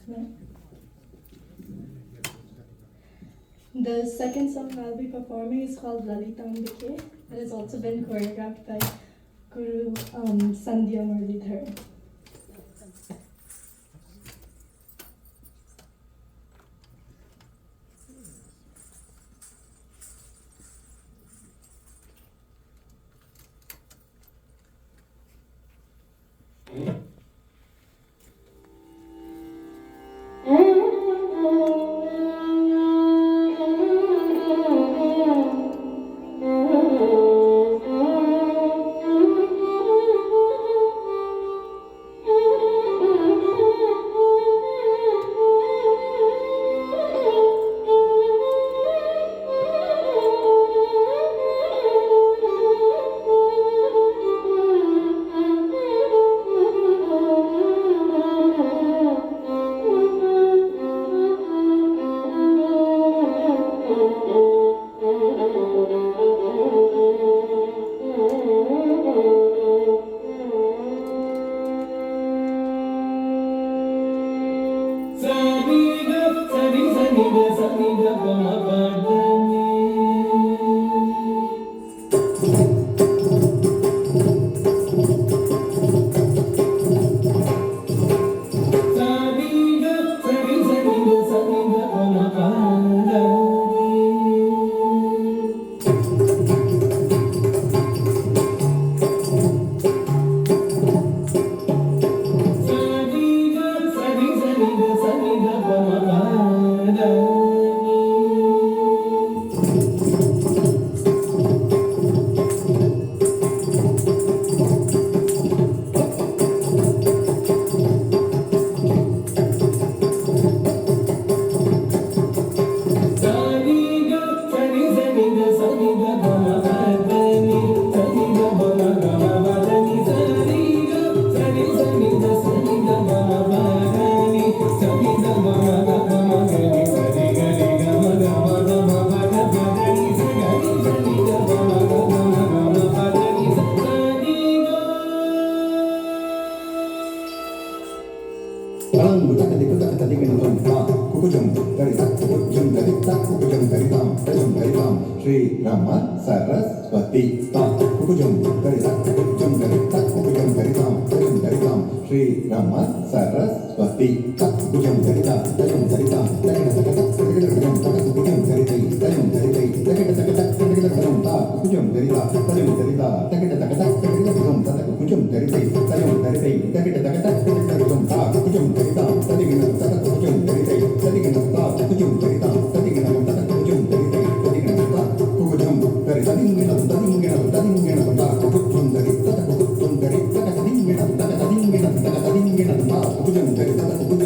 The second song I'll be performing is called Lalitambike. It has also been choreographed by Guru Sandhya Muralidhar. Sri Rama Saraswati Ta Kukujum dari Tak Kukujum dari Tak Kukujum dari Tam Kukujum dari Tam Sri Rama Saraswati Ta Kukujum dari Tak Kukujum dari Tam Kukujum dari Tak Kukujum dari Tai Kukujum dari Tai Kukujum dari Tak Kukujum dari Ta Kukujum dari Ta Kukujum dari Ta Kukujum dari Tai Kukujum dari Tai Kukujum dari Ta Kukujum dari Ta Kukujum dari Ta Kukujum dari Tai Kukujum dari Ta dari tadi mungkin aku tadi mungkin aku tadi mungkin aku tak kukutun dari tata kukutun dari tata tadi mungkin aku tadi mungkin aku tadi mungkin aku tak kukutun dari tata kukutun